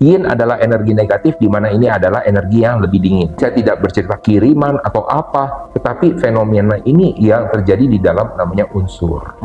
Yin adalah energi negatif, di mana ini adalah energi yang lebih dingin. Saya tidak bercerita kiriman atau apa, tetapi fenomena ini yang terjadi di dalam namanya unsur.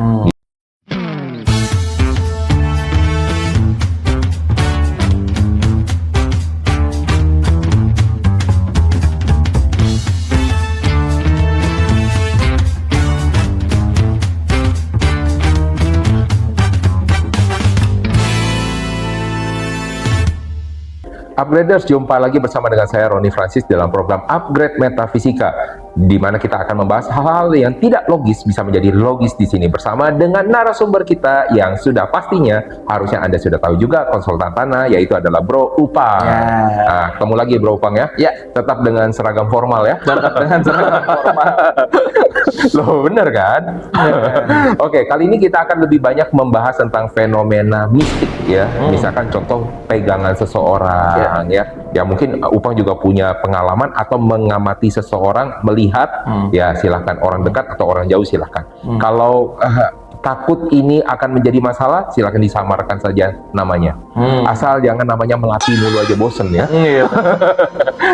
Upgraders, jumpa lagi bersama dengan saya Roni Francis dalam program Upgrade Metafisika, di mana kita akan membahas hal-hal yang tidak logis bisa menjadi logis di sini bersama dengan narasumber kita yang sudah pastinya harusnya Anda sudah tahu juga, konsultan tanah, yaitu adalah Bro Upang. Nah, ketemu lagi Bro Upang ya. Ya, tetap dengan seragam formal ya. Tetap dengan seragam formal. Loh, bener kan? Oke, kali ini kita akan lebih banyak membahas tentang fenomena mistik ya. Misalkan contoh pegangan seseorang ya mungkin Upang juga punya pengalaman atau mengamati seseorang, melihat ya silahkan, orang dekat atau orang jauh silahkan. Kalau takut ini akan menjadi masalah, silahkan disamarkan saja namanya. Asal jangan namanya melati mulu aja, bosen ya.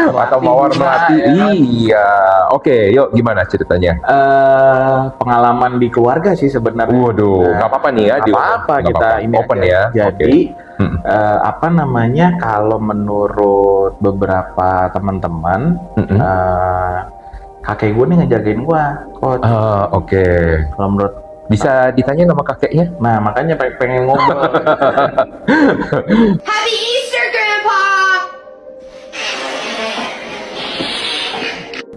Atau mawar melati. Iya. Oke, yuk gimana ceritanya? Pengalaman di keluarga sih sebenarnya. Waduh, nggak apa-apa nih ya. Nggak apa-apa, kita ini open aja. ya. Jadi apa namanya, kalau menurut beberapa teman-teman, kakek gue nih ngejagain gue, Coach. Oke. Kalau menurut, bisa ditanya nama kakeknya? nah makanya pengen ngobrol. Happy Easter, Grandpa!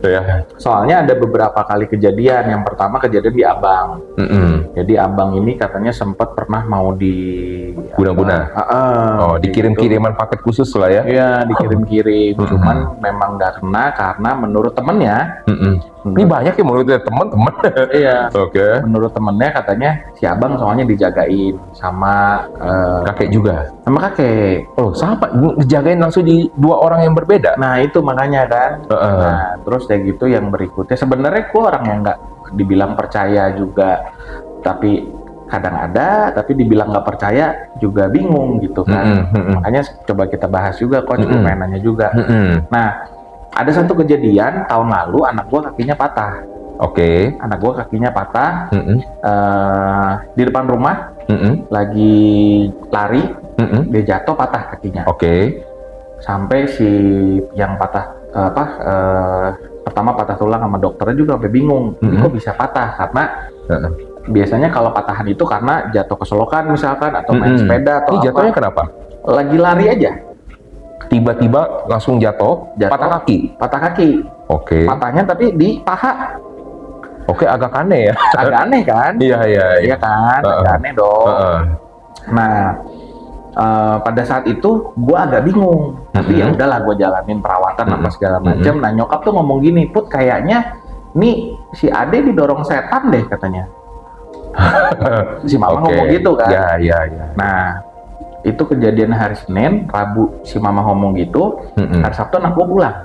Ya. Soalnya ada beberapa kali kejadian. Yang pertama kejadian di abang. Jadi abang ini katanya sempat pernah mau di Guna-guna. Dikirim-kiriman paket khusus lah ya. Iya, dikirim-kirim. Cuman memang nggak kena karena menurut temennya. Ini banyak ya menurut teman-teman. Iya. Oke. Menurut temennya katanya si abang soalnya dijagain sama Kakek juga. sama kakek. Oh, sama. Dijagain langsung di dua orang yang berbeda. Nah itu makanya kan. Nah terus kayak gitu yang berikutnya. Sebenarnya gue orang yang nggak dibilang percaya juga, tapi kadang ada, tapi dibilang nggak percaya juga bingung gitu kan. Makanya coba kita bahas juga, Coach. Gue pengen nanya juga. Nah, ada satu kejadian tahun lalu anak gua kakinya patah. Oke. Anak gua kakinya patah di depan rumah, lagi lari, dia jatuh patah kakinya. Oke. Sampai si yang patah pertama patah tulang, sama dokternya juga sampai bingung, ini kok bisa patah, karena biasanya kalau patahan itu karena jatuh keselokan misalkan, atau main sepeda atau ini jatuhnya kenapa? Lagi lari aja. Tiba-tiba langsung jatuh, patah kaki. Patah kaki. Oke. Patahnya tapi di paha. Oke, agak aneh ya. Agak aneh kan? Iya kan? Agak aneh dong. Nah, pada saat itu gue agak bingung. Tapi ya udahlah, gue jalanin perawatan apa segala macam. Nah, nyokap tuh ngomong gini, Put, kayaknya nih si Ade didorong setan deh katanya. Si mama ngomong gitu kan? Iya. Nah, itu kejadian hari Senin, Rabu si mama ngomong gitu, hari Sabtu anak gua pulang.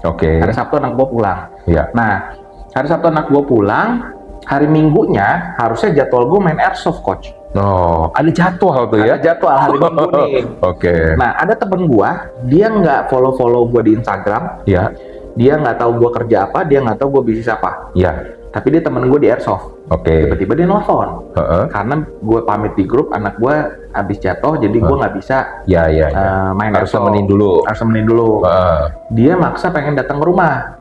Oke. Hari Sabtu anak gua pulang. Iya. Nah, hari Sabtu anak gua pulang, hari Minggunya harusnya jadwal gua main airsoft, Coach. Oh, ada jadwal tuh ya? Ada jadwal hari Minggu nih. Oke. Nah, ada temen gua, dia nggak follow gua di Instagram. Iya. Dia nggak tahu gua kerja apa, dia nggak tahu gua bisnis apa. Iya. Tapi dia temen gua di airsoft. Oke. Tiba-tiba dia nelfon. Karena gue pamit di grup, anak gue habis jatuh, jadi gue nggak bisa main harus airsoft. temenin dulu. Harus temenin dulu. Dia maksa pengen datang ke rumah.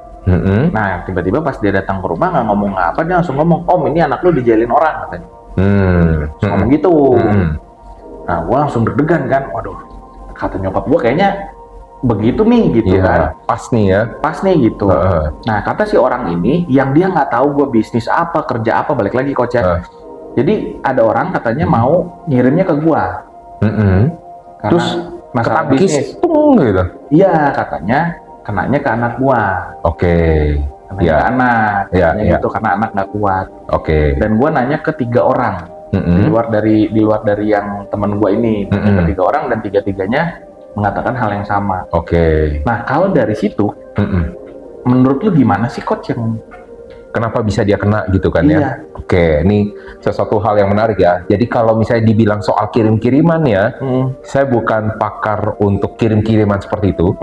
Nah, tiba-tiba pas dia datang ke rumah, nggak ngomong apa, dia langsung ngomong, Om, ini anak lu dijailin orang katanya. Ngomong gitu. Nah, gue langsung deg-degan kan, waduh, kata nyokap gue kayaknya begitu nih gitu kan. Pas nih ya. Pas nih gitu. Nah, kata si orang ini, yang dia nggak tahu gue bisnis apa, kerja apa, balik lagi, Coach ya. Jadi ada orang katanya mau ngirimnya ke gue. Terus masalah ketangkis, bisnis. gitu. Iya, katanya kenanya ke anak gue. Oke. Kenanya ke anak. Katanya gitu, karena anak nggak kuat. Oke. Dan gue nanya ke 3 orang. Di luar dari yang teman gue ini. Ke 3 orang, dan 3-tiganya mengatakan hal yang sama. Oke. Nah, kalau dari situ, menurut lu gimana sih, Coach, yang kenapa bisa dia kena gitu kan Iya. ya. Oke, ini sesuatu hal yang menarik ya. Jadi kalau misalnya dibilang soal kirim-kiriman ya, saya bukan pakar untuk kirim-kiriman seperti itu.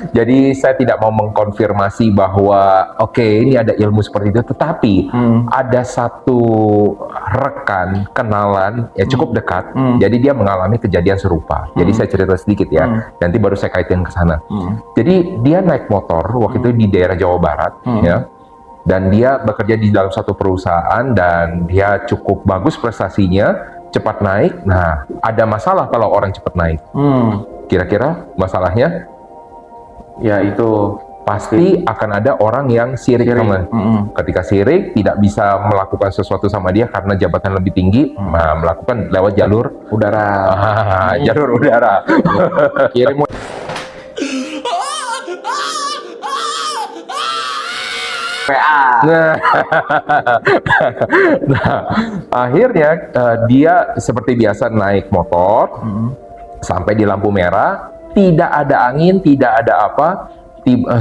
Jadi saya tidak mau mengkonfirmasi bahwa oke, ini ada ilmu seperti itu, tetapi ada satu rekan, kenalan ya cukup dekat. Jadi dia mengalami kejadian serupa. Jadi saya cerita sedikit ya. Nanti baru saya kaitin ke sana. Jadi dia naik motor waktu itu di daerah Jawa Barat ya. Dan dia bekerja di dalam satu perusahaan dan dia cukup bagus prestasinya, cepat naik. Nah, ada masalah kalau orang cepat naik. Kira-kira masalahnya? Ya itu Pasti akan ada orang yang sirik sama. Ketika sirik, tidak bisa melakukan sesuatu sama dia karena jabatan lebih tinggi, melakukan lewat jalur udara. jalur udara. Kirim PA. Nah, akhirnya dia seperti biasa naik motor sampai di lampu merah, tidak ada angin, tidak ada apa.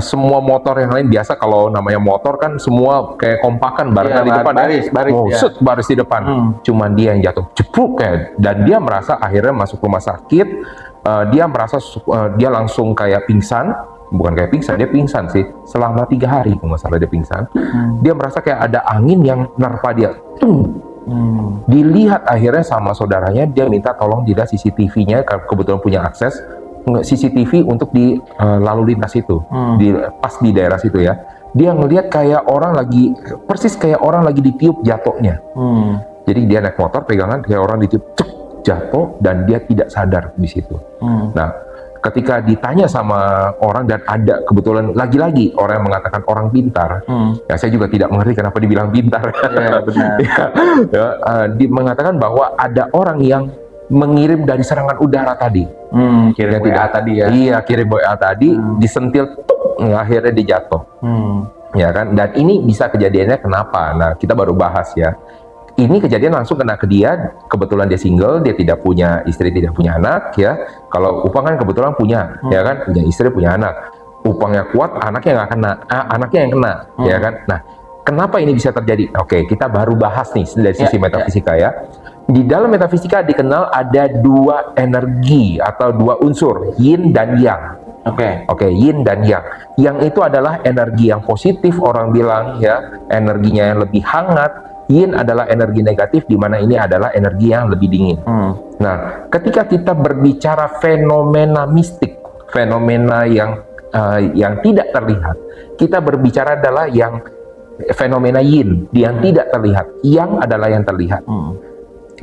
Semua motor yang lain biasa kalau namanya motor kan semua kayak kompakan barengan di depan baris di depan. Cuman dia yang jatuh cepluk kayak, dan dia merasa akhirnya masuk rumah sakit. Dia merasa dia langsung kayak pingsan. Bukan kayak pingsan, dia pingsan sih selama 3 hari kalau nggak salah dia pingsan. Dia merasa kayak ada angin yang nerpa dia. Dilihat akhirnya sama saudaranya, dia minta tolong dilihat CCTV-nya, kebetulan punya akses CCTV untuk di lalu lintas itu, pas di daerah situ ya. Dia ngelihat kayak orang lagi, persis kayak orang lagi ditiup jatuhnya. Jadi dia naik motor, pegangan kayak orang ditiup, jatuh, dan dia tidak sadar di situ. Nah, ketika ditanya sama orang dan ada kebetulan lagi-lagi orang yang mengatakan orang pintar, ya saya juga tidak mengerti kenapa dibilang pintar. Ya, benar. Dia mengatakan bahwa ada orang yang mengirim dari serangan udara tadi. Kirim WA tadi ya. Iya, kirim WA tadi, disentil, akhirnya dia jatuh. Ya kan? Dan ini bisa kejadiannya kenapa? Nah, kita baru bahas ya. Ini kejadian langsung kena ke dia, kebetulan dia single, dia tidak punya istri, tidak punya anak ya. Kalau Upang kan kebetulan punya, ya kan, punya istri, punya anak. Upangnya kuat, anaknya nggak kena, anaknya yang kena, ya kan. Nah, kenapa ini bisa terjadi? Oke, kita baru bahas nih dari sisi metafisika ya. Di dalam metafisika dikenal ada 2 energi atau 2 unsur, yin dan yang. Oke, yin dan yang. Yang itu adalah energi yang positif, orang bilang ya, energinya yang lebih hangat. Yin adalah energi negatif, di mana ini adalah energi yang lebih dingin. Nah, ketika kita berbicara fenomena mistik, fenomena yang tidak terlihat, kita berbicara adalah yang fenomena yin, yang tidak terlihat. Yang adalah yang terlihat.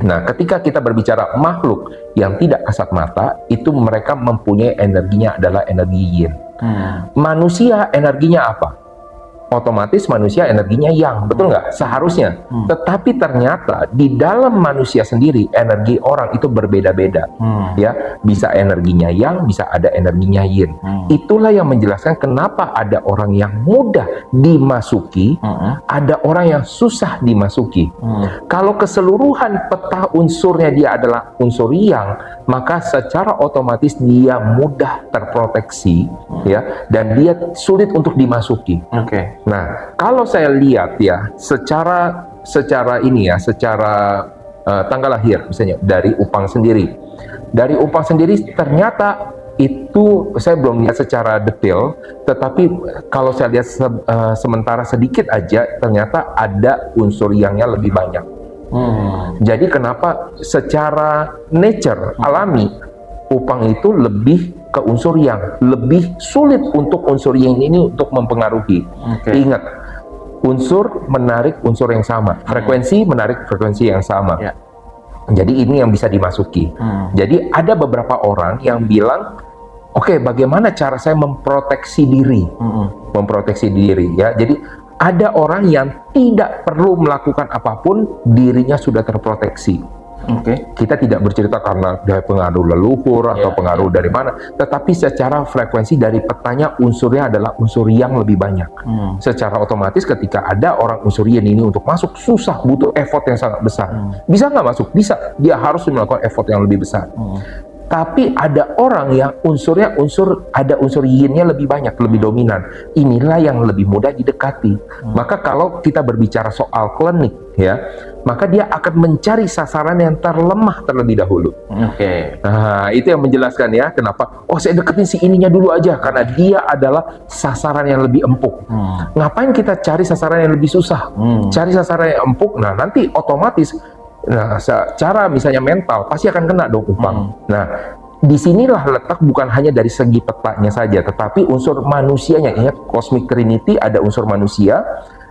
Nah, ketika kita berbicara makhluk yang tidak kasat mata, itu mereka mempunyai energinya adalah energi yin. Manusia energinya apa? Otomatis manusia energinya yang, betul nggak? Seharusnya. Tetapi ternyata di dalam manusia sendiri energi orang itu berbeda-beda. Ya, bisa energinya yang, bisa ada energinya yin. Itulah yang menjelaskan kenapa ada orang yang mudah dimasuki, ada orang yang susah dimasuki. Kalau keseluruhan peta unsurnya dia adalah unsur yang, maka secara otomatis dia mudah terproteksi, ya, dan dia sulit untuk dimasuki. Nah, kalau saya lihat ya, secara ini ya, secara tanggal lahir misalnya dari Upang sendiri. Dari Upang sendiri ternyata itu saya belum lihat secara detail, tetapi kalau saya lihat sementara sedikit aja, ternyata ada unsur yangnya lebih banyak. Jadi kenapa secara nature, alami, Upang itu lebih ke unsur yang, lebih sulit untuk unsur yang ini untuk mempengaruhi. Ingat, unsur menarik unsur yang sama, frekuensi menarik frekuensi yang sama. Jadi ini yang bisa dimasuki. Jadi ada beberapa orang yang bilang, oke, bagaimana cara saya memproteksi diri? Memproteksi diri ya. Jadi ada orang yang tidak perlu melakukan apapun, dirinya sudah terproteksi. Kita tidak bercerita karena dari pengaruh leluhur atau pengaruh dari mana, tetapi secara frekuensi dari petanya unsurnya adalah unsur yang lebih banyak. Secara otomatis ketika ada orang unsur yin ini untuk masuk susah, butuh effort yang sangat besar. Bisa nggak masuk? Bisa. Dia harus melakukan effort yang lebih besar. Tapi ada orang yang ada unsur yin-nya lebih banyak, lebih dominan. Inilah yang lebih mudah didekati. Maka kalau kita berbicara soal klinik, ya, maka dia akan mencari sasaran yang terlemah terlebih dahulu. Oke. Nah, itu yang menjelaskan ya, kenapa, oh saya deketin si ininya dulu aja, karena dia adalah sasaran yang lebih empuk. Ngapain kita cari sasaran yang lebih susah? Cari sasaran yang empuk, nah nanti otomatis, nah secara misalnya mental, pasti akan kena dong Upang. Nah, disinilah letak bukan hanya dari segi petanya saja, tetapi unsur manusianya. Ingat, Cosmic Trinity ada unsur manusia,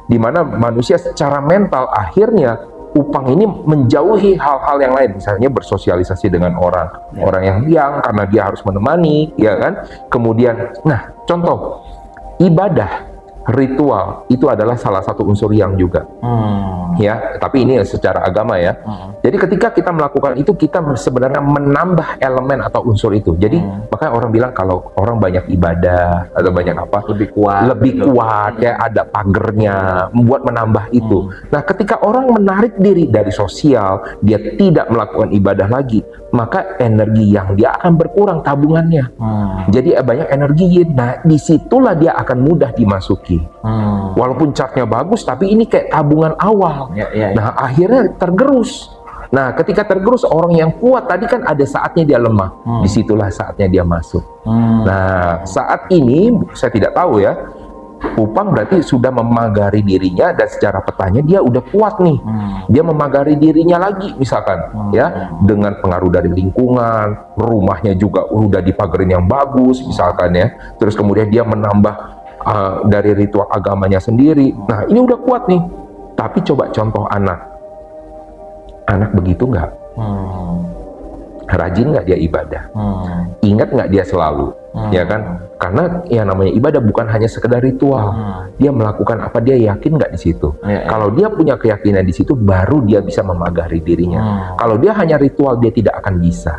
di mana manusia secara mental akhirnya Upang ini menjauhi hal-hal yang lain, misalnya bersosialisasi dengan orang yang karena dia harus menemani, ya kan? Kemudian, nah contoh ibadah, ritual itu adalah salah satu unsur yang juga, ya. Tapi ini secara agama ya. Jadi ketika kita melakukan itu, kita sebenarnya menambah elemen atau unsur itu. Jadi makanya orang bilang kalau orang banyak ibadah atau banyak apa, lebih kuat, kayak ada pagernya, membuat menambah itu. Nah, ketika orang menarik diri dari sosial, dia tidak melakukan ibadah lagi, maka energi yang dia akan berkurang tabungannya. Jadi banyak energi yin. Nah, disitulah dia akan mudah dimasuki. Walaupun chartnya bagus, tapi ini kayak tabungan awal. Nah, akhirnya tergerus. Nah, ketika tergerus, orang yang kuat tadi kan ada saatnya dia lemah. Disitulah saatnya dia masuk. Nah, saat ini saya tidak tahu ya, Upang berarti sudah memagari dirinya, dan secara petanya dia udah kuat nih. Dia memagari dirinya lagi misalkan ya, dengan pengaruh dari lingkungan, rumahnya juga udah dipagarin yang bagus misalkan ya. Terus kemudian dia menambah dari ritual agamanya sendiri. Nah, ini udah kuat nih. Tapi coba contoh anak begitu nggak? Rajin nggak dia ibadah? Ingat nggak dia selalu? Ya kan? Karena yang namanya ibadah bukan hanya sekedar ritual. Dia melakukan apa, dia yakin nggak di situ. Kalau dia punya keyakinan di situ, baru dia bisa memagari dirinya. Kalau dia hanya ritual, dia tidak akan bisa.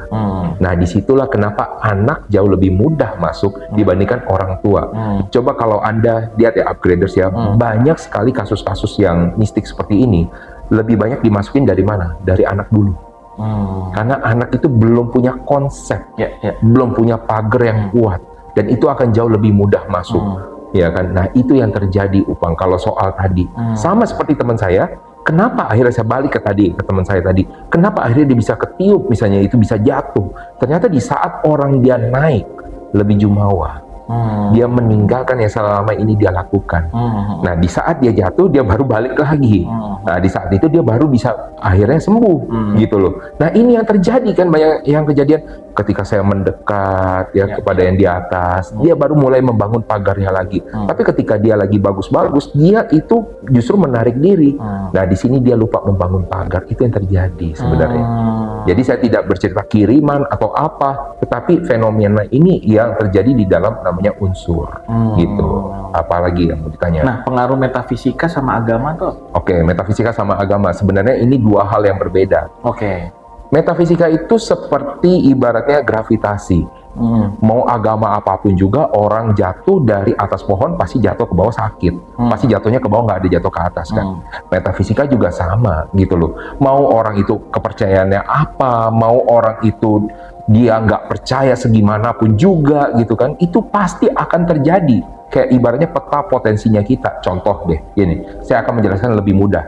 Nah, disitulah kenapa anak jauh lebih mudah masuk dibandingkan orang tua. Coba kalau Anda lihat ya, upgraders ya, banyak sekali kasus-kasus yang mistik seperti ini. Lebih banyak dimasukin dari mana? Dari anak dulu. Karena anak itu belum punya konsep, belum punya pagar yang kuat, dan itu akan jauh lebih mudah masuk, ya kan? Nah, itu yang terjadi Upang. Kalau soal tadi, sama seperti teman saya, kenapa akhirnya saya balik ke teman saya tadi, kenapa akhirnya dia bisa ketiup, misalnya itu bisa jatuh, ternyata di saat orang dia naik lebih jumawa, dia meninggalkan yang selama ini dia lakukan. Nah, di saat dia jatuh, dia baru balik lagi. Nah, di saat itu dia baru bisa akhirnya sembuh, gitu loh. Nah, ini yang terjadi kan, banyak yang kejadian ketika saya mendekat ya kepada yang di atas, dia baru mulai membangun pagarnya lagi. Tapi ketika dia lagi bagus-bagus, dia itu justru menarik diri. Nah, di sini dia lupa membangun pagar. Itu yang terjadi sebenarnya. Jadi saya tidak bercerita kiriman atau apa, tetapi fenomena ini yang terjadi di dalam namanya unsur, gitu. Apalagi yang mau ditanya? Nah, pengaruh metafisika sama agama tuh? Oke, metafisika sama agama sebenarnya ini dua hal yang berbeda. Metafisika itu seperti ibaratnya gravitasi. Mau agama apapun juga, orang jatuh dari atas pohon pasti jatuh ke bawah sakit. Pasti jatuhnya ke bawah, nggak ada jatuh ke atas kan. Metafisika juga sama gitu loh. Mau orang itu kepercayaannya apa, mau orang itu dia nggak percaya segimanapun juga gitu kan, itu pasti akan terjadi. Kayak ibaratnya peta potensinya kita. Contoh deh, gini, saya akan menjelaskan lebih mudah.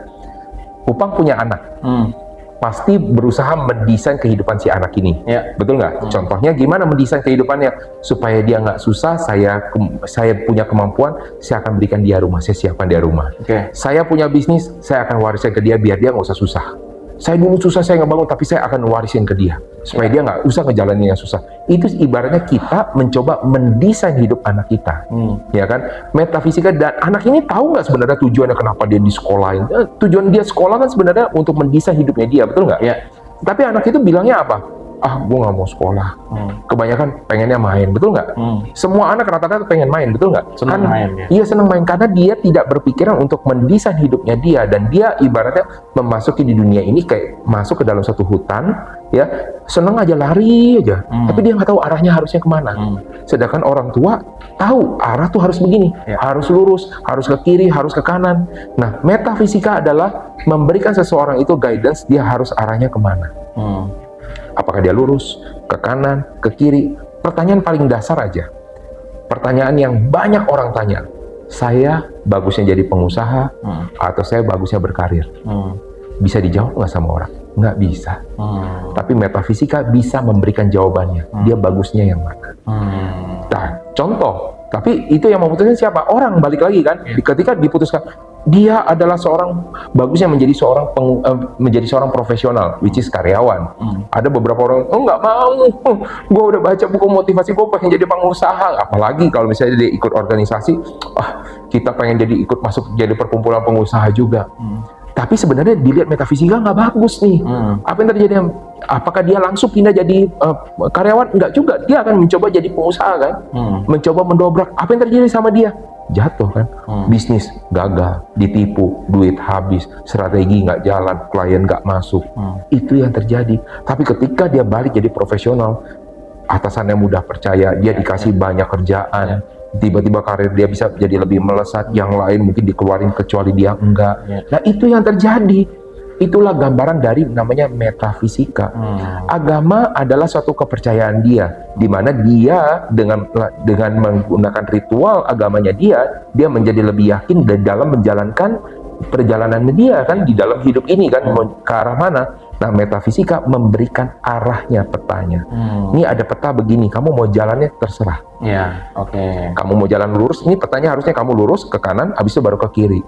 Upang punya anak. Pasti berusaha mendesain kehidupan si anak ini, betul nggak? Contohnya gimana mendesain kehidupannya supaya dia nggak susah. Saya punya kemampuan, saya akan berikan dia rumah, saya siapkan dia rumah. Saya punya bisnis, saya akan wariskan ke dia biar dia nggak usah susah. Saya dulu susah, saya ngebangun, tapi saya akan warisin ke dia supaya dia nggak usah ngejalanin yang susah. Itu ibaratnya kita mencoba mendesain hidup anak kita, ya kan? Metafisika, dan anak ini tahu nggak sebenarnya tujuannya kenapa dia di sekolahin. Tujuan dia sekolah kan sebenarnya untuk mendesain hidupnya dia, betul nggak? Tapi anak itu bilangnya apa? Ah, gue nggak mau sekolah. Kebanyakan pengennya main, betul nggak? Semua anak rata-rata pengen main, betul nggak? Senang main, ya? Iya, senang main karena dia tidak berpikiran untuk mendesain hidupnya dia, dan dia ibaratnya memasuki di dunia ini kayak masuk ke dalam satu hutan, ya, seneng aja lari aja, tapi dia nggak tahu arahnya harusnya kemana. Sedangkan orang tua tahu arah tuh harus begini, harus lurus, harus ke kiri, harus ke kanan. Nah, metafisika adalah memberikan seseorang itu guidance, dia harus arahnya kemana. Apakah dia lurus? ke kanan, ke kiri. Pertanyaan paling dasar aja. Pertanyaan yang banyak orang tanya. Saya bagusnya jadi pengusaha atau saya bagusnya berkarir? Bisa dijawab nggak sama orang? Nggak bisa. Tapi metafisika bisa memberikan jawabannya. Dia bagusnya yang mana? Nah, contoh. Tapi itu yang memutuskan siapa? Orang, balik lagi kan. Ketika diputuskan, dia adalah bagusnya menjadi seorang profesional, which is karyawan. Ada beberapa orang, nggak mau. Gue udah baca buku motivasi, gue pengen jadi pengusaha. Apalagi kalau misalnya dia ikut organisasi, kita pengen ikut masuk jadi perkumpulan pengusaha juga. Tapi sebenarnya dilihat metafisika nggak bagus nih. Apa yang terjadi? Apakah dia langsung pindah jadi karyawan? Enggak juga. Dia akan mencoba jadi pengusaha kan, mencoba mendobrak. Apa yang terjadi sama dia? Jatuh kan, bisnis gagal, ditipu, duit habis, strategi nggak jalan, klien nggak masuk. Itu yang terjadi. Tapi ketika dia balik jadi profesional, atasannya mudah percaya, dia dikasih banyak kerjaan. Tiba-tiba karir dia bisa jadi lebih melesat, yang lain mungkin dikeluarin kecuali dia enggak. Nah, itu yang terjadi. Itulah gambaran dari namanya metafisika. Agama adalah suatu kepercayaan dia, di mana dia dengan menggunakan ritual agamanya dia menjadi lebih yakin dalam menjalankan perjalanan dia kan di dalam hidup ini kan ke arah mana. Nah, metafisika memberikan arahnya, petanya. Ini ada peta begini, kamu mau jalannya terserah. Kamu mau jalan lurus, ini petanya harusnya kamu lurus ke kanan, habis itu baru ke kiri.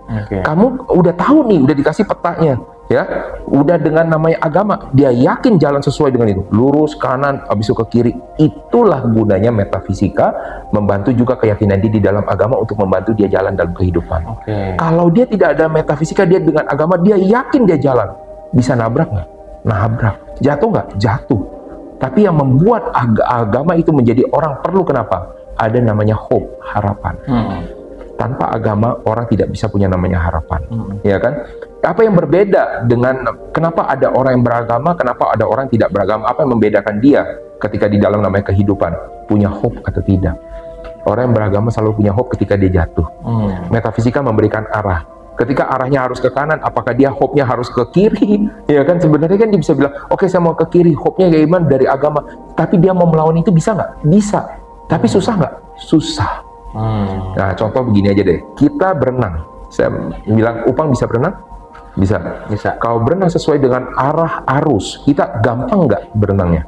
Kamu udah tahu nih, udah dikasih petanya, ya. Udah dengan namanya agama, dia yakin jalan sesuai dengan itu. Lurus kanan, habis itu ke kiri. Itulah gunanya metafisika, membantu juga keyakinan dia di dalam agama untuk membantu dia jalan dalam kehidupan. Kalau dia tidak ada metafisika, dia dengan agama, dia yakin dia jalan. Bisa nabrak nggak? Nabrak. Jatuh nggak? Jatuh. Tapi yang membuat agama itu menjadi orang perlu, kenapa? Ada namanya hope, harapan. Tanpa agama, orang tidak bisa punya namanya harapan. Ya kan? Apa yang berbeda dengan kenapa ada orang yang beragama, kenapa ada orang tidak beragama? Apa yang membedakan dia ketika di dalam namanya kehidupan? Punya hope atau tidak? Orang yang beragama selalu punya hope ketika dia jatuh. Metafisika memberikan arah. Ketika arahnya harus ke kanan, apakah dia hope-nya harus ke kiri? Ya kan, sebenarnya kan dia bisa bilang, oke, saya mau ke kiri, hope-nya kayak gimana dari agama. Tapi dia mau melawan itu bisa nggak? Bisa. Tapi susah nggak? Susah. Nah, contoh begini aja deh. Kita berenang. Saya bilang, Upang bisa berenang? Bisa. Kalau berenang sesuai dengan arah arus, kita gampang nggak berenangnya?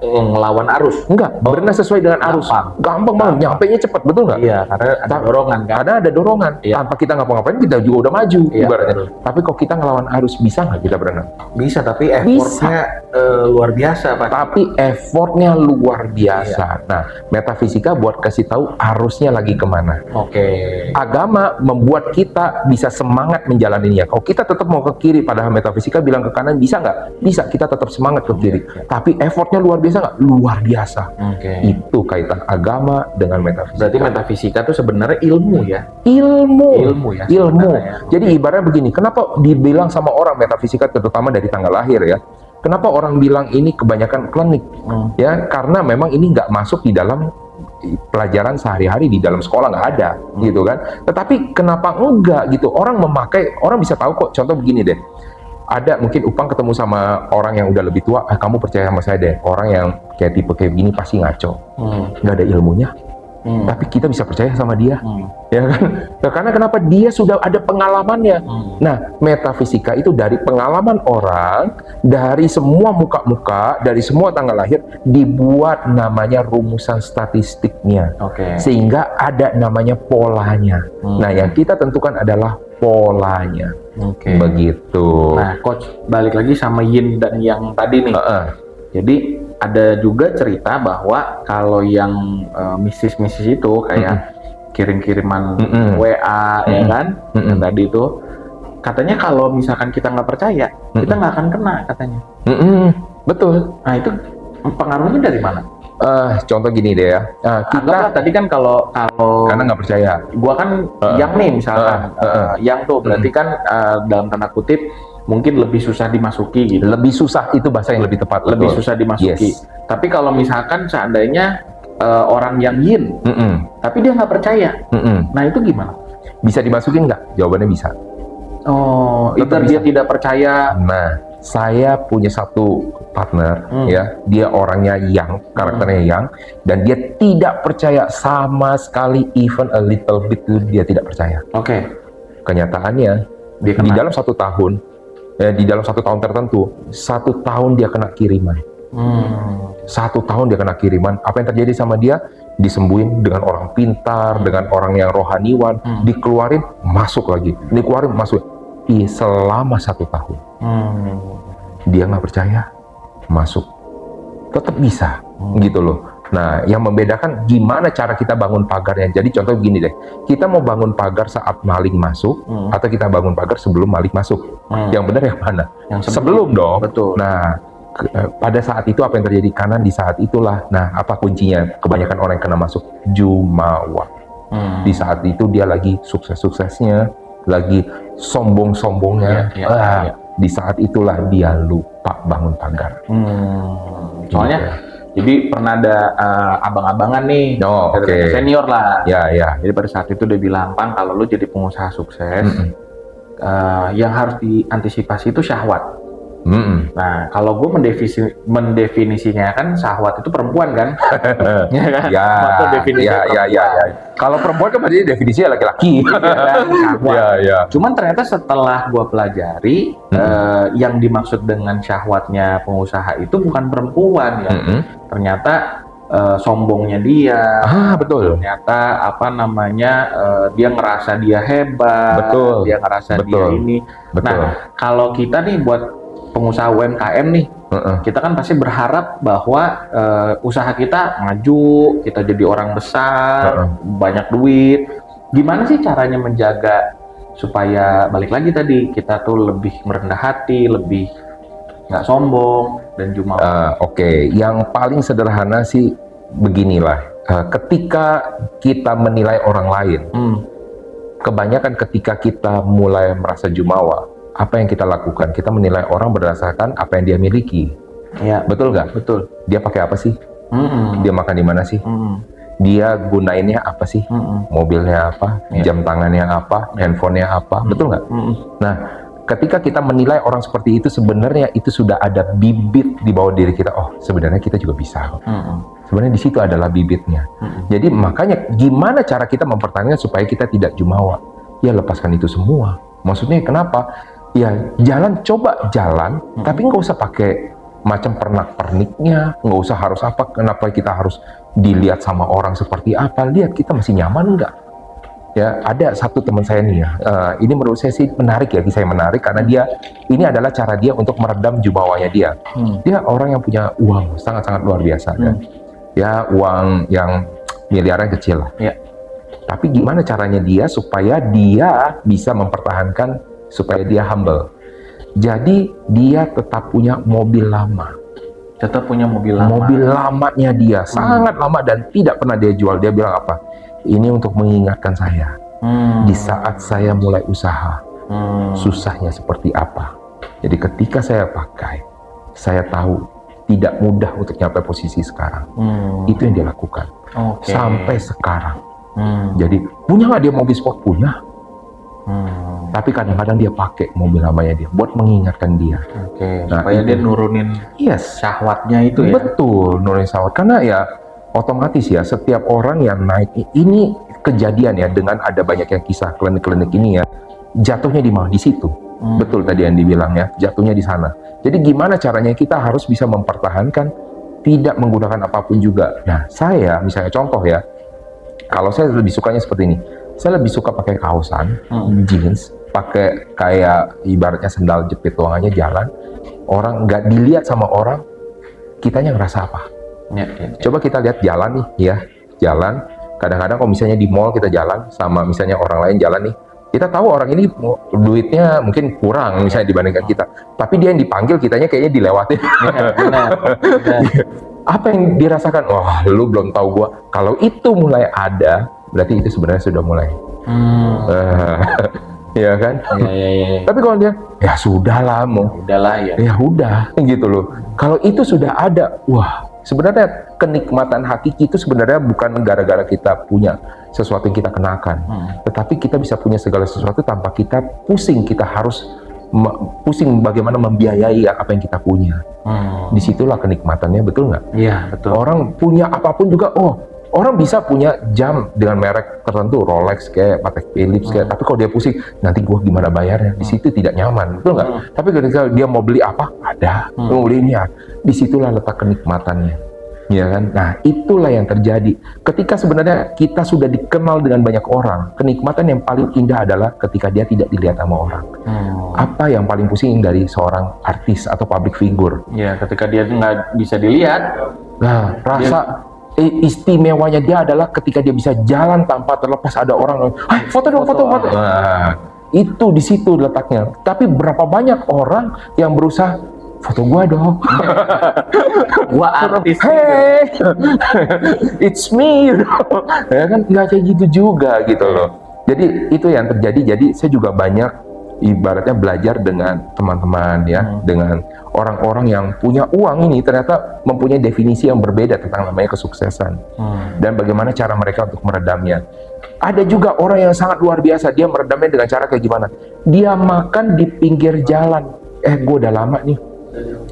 Ngelawan arus? Enggak, berenang sesuai dengan arus. Gampang banget, nyampenya cepat, betul nggak? Iya, karena ada dorongan kan? Karena ada dorongan. Tanpa kita ngapa-ngapain, kita juga udah maju, ibaratnya. Tapi kalau kita ngelawan arus, bisa nggak kita berenang? Bisa, tapi effortnya luar biasa, Pak. Tapi effortnya luar biasa. Nah, metafisika buat kasih tahu arusnya lagi kemana. Agama membuat kita bisa semangat menjalaninya. Kalau kita tetap mau ke kiri, padahal metafisika bilang ke kanan, bisa nggak? Bisa, kita tetap semangat ke kiri. Tapi effortnya luar biasa nggak? Luar biasa. Itu kaitan agama dengan metafisika. Berarti metafisika itu sebenarnya ilmu ya? Ilmu ya. Jadi ibaratnya begini, kenapa dibilang sama orang metafisika, terutama dari tanggal lahir ya? Kenapa orang bilang ini kebanyakan klinik? Ya, karena memang ini nggak masuk di dalam pelajaran sehari-hari, di dalam sekolah nggak ada, gitu kan? Tetapi kenapa enggak gitu? Orang memakai, orang bisa tahu kok. Contoh begini deh. Ada mungkin Upang ketemu sama orang yang udah lebih tua, kamu percaya sama saya deh, orang yang kayak tipe kayak begini pasti ngaco, nggak ada ilmunya, tapi kita bisa percaya sama dia, ya kan? Nah, karena kenapa? Dia sudah ada pengalamannya. Nah, metafisika itu dari pengalaman orang, dari semua muka-muka, dari semua tanggal lahir, dibuat namanya rumusan statistiknya, sehingga ada namanya polanya. Nah, yang kita tentukan adalah polanya. Begitu. Nah, coach, balik lagi sama yin dan yang tadi nih. Jadi ada juga cerita bahwa kalau yang mistis-mistis itu kayak kirim-kiriman WA, ya kan, yang tadi itu katanya kalau misalkan kita nggak percaya, kita nggak akan kena katanya. Betul. Nah, itu pengaruhnya dari mana? Contoh gini deh ya, kita tadi kan kalau karena nggak percaya, gua kan yang nih misalkan yang tuh berarti kan dalam tanda kutip mungkin lebih susah dimasuki gitu. Lebih susah, itu bahasa yang lebih tepat. Lebih susah dimasuki. Tapi kalau misalkan seandainya orang yang yin, tapi dia nggak percaya, nah itu gimana? Bisa dimasukin nggak? Jawabannya bisa. Oh, itu dia tidak percaya. Nah, saya punya satu partner ya, dia orangnya yang karakternya yang, dan dia tidak percaya sama sekali, even a little bit itu dia tidak percaya. Oke. Kenyataannya Dia kena. di dalam 1 tahun, di dalam 1 tahun tertentu, 1 tahun dia kena kiriman. 1 tahun dia kena kiriman. Apa yang terjadi sama dia? Disembuhin dengan orang pintar, dengan orang yang rohaniwan, dikeluarin masuk lagi, dikeluarin masuk. Selama 1 tahun. Dia nggak percaya, masuk, tetap bisa, gitu loh. Nah, yang membedakan gimana cara kita bangun pagarnya. Jadi contoh gini deh, kita mau bangun pagar saat maling masuk, atau kita bangun pagar sebelum maling masuk. Yang benar yang mana? Yang sebelum dong. Betul. Nah, pada saat itu apa yang terjadi? Karena di saat itulah, nah apa kuncinya? Kebanyakan orang yang kena masuk jumawa. Di saat itu dia lagi sukses-suksesnya, lagi sombong-sombongnya. Di saat itulah dia lupa bangun pagar. Soalnya, jadi pernah ada abang-abangan nih, senior lah. Ya. Jadi pada saat itu dia bilang, Pang, kalau lu jadi pengusaha sukses, yang harus diantisipasi itu syahwat. Nah, kalau gue mendefinisinya kan syahwat itu perempuan kan, ya kan? Ya. Kalau perempuan kan berarti definisinya laki-laki. Syahwat. Cuman ternyata setelah gue pelajari, yang dimaksud dengan syahwatnya pengusaha itu bukan perempuan ya. Ternyata sombongnya dia. Betul. Ternyata apa namanya, dia ngerasa dia hebat. Betul. Dia ngerasa dia ini. Betul. Nah, kalau kita nih buat pengusaha UMKM nih, kita kan pasti berharap bahwa usaha kita maju, kita jadi orang besar, banyak duit. Gimana sih caranya menjaga supaya balik lagi tadi kita tuh lebih merendah hati, lebih nggak sombong dan jumawa? Yang paling sederhana sih beginilah, ketika kita menilai orang lain, kebanyakan ketika kita mulai merasa jumawa, apa yang kita lakukan? Kita menilai orang berdasarkan apa yang dia miliki. Ya, betul nggak? Betul. Dia pakai apa sih? Dia makan di mana sih? Dia gunainnya apa sih? Mobilnya apa? Jam tangannya apa? Handphonenya apa? Betul nggak? Nah, ketika kita menilai orang seperti itu, sebenarnya itu sudah ada bibit di bawah diri kita. Oh, sebenarnya kita juga bisa. Sebenarnya di situ adalah bibitnya. Jadi makanya gimana cara kita mempertahankan supaya kita tidak jumawa? Ya lepaskan itu semua. Maksudnya kenapa? Ya coba jalan, tapi nggak usah pakai macam pernak-perniknya, nggak usah harus apa, kenapa kita harus dilihat sama orang seperti apa, lihat kita masih nyaman nggak? Ya, ada satu teman saya nih ya, ini menurut saya sih menarik ya, saya menarik karena ini adalah cara dia untuk meredam jumawanya dia. Dia orang yang punya uang sangat-sangat luar biasa, ya uang yang miliaran kecil lah. Tapi gimana caranya dia supaya dia bisa mempertahankan, supaya dia humble. Jadi dia tetap punya mobil lama. Tetap punya mobil lama. Mobil lamanya dia sangat lama dan tidak pernah dia jual. Dia bilang apa? Ini untuk mengingatkan saya di saat saya mulai usaha, susahnya seperti apa. Jadi ketika saya pakai, saya tahu tidak mudah untuk nyampe posisi sekarang. Itu yang dia lakukan sampai sekarang. Jadi punya nggak dia mobil sport? Punya. Tapi kadang-kadang dia pakai mobil lamanya dia buat mengingatkan dia. Nah, supaya dia nurunin syahwatnya itu ya. Betul, nurunin syahwat. Karena ya otomatis ya setiap orang yang naik ini kejadian ya dengan ada banyak yang kisah klinik-klinik ini ya, jatuhnya di mana? Di situ. Betul tadi yang dibilang ya, jatuhnya di sana. Jadi gimana caranya kita harus bisa mempertahankan tidak menggunakan apapun juga. Nah, saya misalnya contoh ya, kalau saya lebih sukanya seperti ini. Saya lebih suka pakai kaosan, jeans, pakai kayak ibaratnya sendal jepit doang aja jalan. Orang nggak dilihat sama orang, kitanya ngerasa apa? Coba kita lihat jalan nih, ya jalan. Kadang-kadang kalau misalnya di mall kita jalan sama misalnya orang lain jalan nih, kita tahu orang ini duitnya mungkin kurang misalnya dibandingkan kita, tapi dia yang dipanggil, kitanya kayaknya dilewatin. Apa yang dirasakan? Wah, lu belum tahu gua. Kalau itu mulai ada, berarti itu sebenarnya sudah mulai. Ya kan? Tapi kalau dia, ya sudahlah, ya udah, gitu loh. Kalau itu sudah ada, wah, sebenarnya kenikmatan hakiki itu sebenarnya bukan gara-gara kita punya sesuatu yang kita kenakan, tetapi kita bisa punya segala sesuatu tanpa kita pusing, kita harus pusing bagaimana membiayai apa yang kita punya. Disitulah kenikmatannya, betul nggak? Iya, betul. Orang punya apapun juga, orang bisa punya jam dengan merek tertentu, Rolex kayak, Patek Philippe kayak, tapi kalau dia pusing, nanti gua gimana bayarnya? Di situ tidak nyaman, betul nggak? Tapi ketika dia mau beli apa, ada, mau beli ini, disitulah letak kenikmatannya. Ya kan? Nah, itulah yang terjadi. Ketika sebenarnya kita sudah dikenal dengan banyak orang, kenikmatan yang paling indah adalah ketika dia tidak dilihat sama orang. Apa yang paling pusing dari seorang artis atau public figure? Ya, ketika dia nggak bisa dilihat. Nah, rasa istimewanya dia adalah ketika dia bisa jalan tanpa terlepas ada orang, foto dong, foto. Nah, itu di situ letaknya. Tapi berapa banyak orang yang berusaha, foto gua dong. Gua artis. Hey, it's me. Ya kan, nggak kayak gitu juga gitu loh. Jadi itu yang terjadi. Jadi saya juga banyak ibaratnya belajar dengan teman-teman ya, dengan orang-orang yang punya uang ini ternyata mempunyai definisi yang berbeda tentang namanya kesuksesan. Dan bagaimana cara mereka untuk meredamnya. Ada juga orang yang sangat luar biasa, dia meredamnya dengan cara kayak gimana? Dia makan di pinggir jalan. Gue udah lama nih.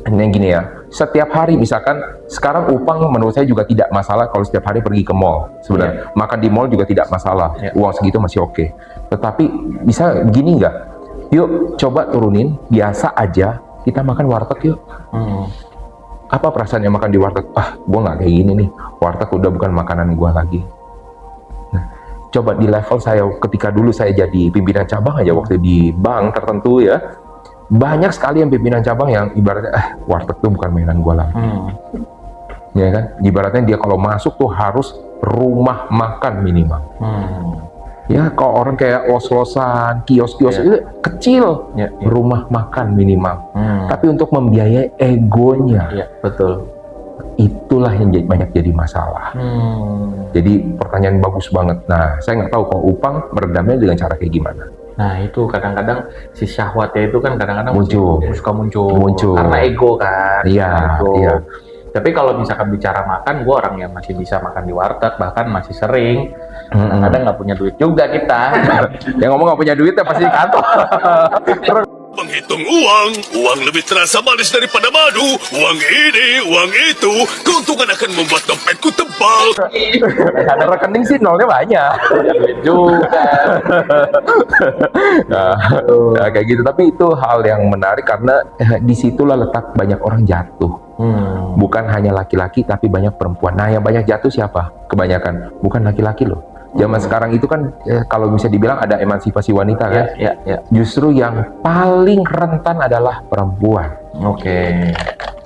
Ini gini ya, setiap hari misalkan sekarang upang menurut saya juga tidak masalah kalau setiap hari pergi ke mall sebenarnya. Makan di mall juga tidak masalah, uang segitu masih oke. Tetapi bisa begini nggak? Yuk coba turunin, biasa aja kita makan warteg yuk. Apa perasaannya makan di warteg? Gue nggak kayak gini nih, warteg udah bukan makanan gue lagi. Nah, coba di level saya ketika dulu saya jadi pimpinan cabang aja waktu di bank tertentu ya, banyak sekali yang pimpinan cabang yang ibaratnya warteg tuh bukan mainan gue lagi. Ya kan, ibaratnya dia kalau masuk tuh harus rumah makan minimal. Ya, kalau orang kayak los-losan, kios-kios itu kecil, rumah makan minimal. Tapi untuk membiayai egonya, betul. Itulah yang banyak jadi masalah. Jadi pertanyaan bagus banget. Nah, saya nggak tahu kalau upang meredamnya dengan cara kayak gimana. Nah, itu kadang-kadang si syahwatnya itu kan kadang-kadang suka muncul. Karena ego kan. Iya, iya. Tapi kalau misalkan bicara makan, gue orang yang masih bisa makan di warteg, bahkan masih sering. Kadang nggak punya duit juga kita. Yang ngomong nggak punya duit ya pasti di kantor. Menghitung uang lebih terasa manis daripada madu. Uang ini, uang itu, keuntungan akan membuat dompetku tebal. Ada rekening sih nolnya banyak. Duit juga. Nah, kayak gitu. Tapi itu hal yang menarik karena disitulah letak banyak orang jatuh. Bukan hanya laki-laki tapi banyak perempuan. Nah, yang banyak jatuh siapa? Kebanyakan bukan laki-laki loh. Zaman sekarang itu kan kalau bisa dibilang ada emansipasi wanita kan. Justru yang paling rentan adalah perempuan.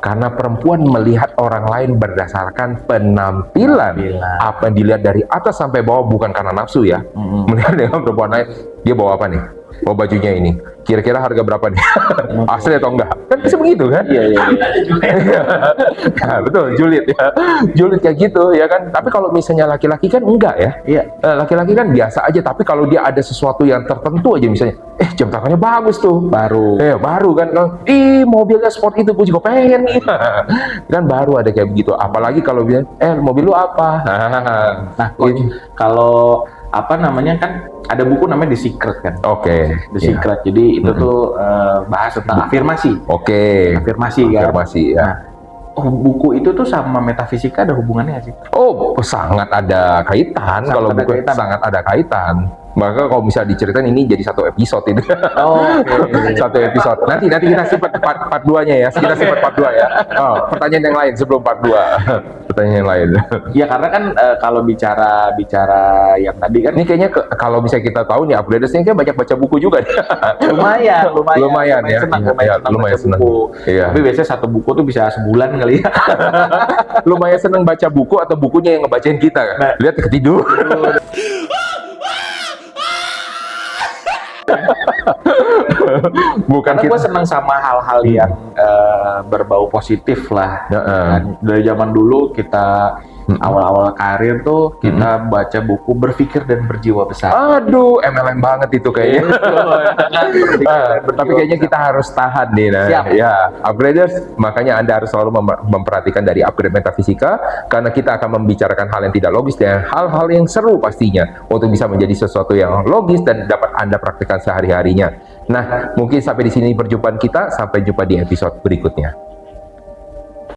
Karena perempuan melihat orang lain berdasarkan penampilan. Apa yang dilihat dari atas sampai bawah bukan karena nafsu ya. Melihat dengan perempuan lain, dia bawa apa nih? Oh, bajunya ini. Kira-kira harga berapa nih? Asli atau enggak? Kan bisa begitu kan? Iya. Nah, betul, julid ya. Julid kayak gitu ya kan. Tapi kalau misalnya laki-laki kan enggak ya. Iya. Laki-laki kan biasa aja. Tapi kalau dia ada sesuatu yang tertentu aja misalnya, jam tangannya bagus tuh. Baru kan. Mobilnya sport itu gue juga pengen nih. Kan baru ada kayak begitu. Apalagi kalau bilang, mobil lu apa? Nah, kalau apa namanya kan ada buku namanya The Secret kan. The Secret. Jadi itu tuh bahas tentang afirmasi. Afirmasi kan. Afirmasi ya. Nah, buku itu tuh sama metafisika ada hubungannya nggak sih? Sangat ada kaitan. Kalau buku sangat ada kaitan. Maka kalau bisa diceritain ini jadi satu episode ini. Satu episode. Nanti kita simpan part 2-nya ya. Kita simpan part 2 ya. Pertanyaan yang lain sebelum part 2. Pertanyaan yang lain. Ya karena kan kalau bicara yang tadi kan ini kayaknya kalau bisa kita tahu nih upgraders ini kan banyak baca buku juga nih. lumayan ya. Lumayan senang. Tapi biasanya satu buku tuh bisa sebulan kali ya. Lumayan senang baca buku atau bukunya yang ngebacain kita kan. Lihat ketidur. Bukan gue senang sama hal-hal yang berbau positif lah. Dari zaman dulu kita awal-awal karir tuh kita baca buku Berpikir dan Berjiwa Besar. Aduh, MLM banget itu kayaknya. Tapi kayaknya kita harus tahan nih. Nah. Siap. Ya, upgraders, makanya Anda harus selalu memperhatikan dari upgrade metafisika, karena kita akan membicarakan hal yang tidak logis dan hal-hal yang seru pastinya untuk bisa menjadi sesuatu yang logis dan dapat Anda praktikkan sehari-harinya. Nah, mungkin sampai di sini perjumpaan kita. Sampai jumpa di episode berikutnya.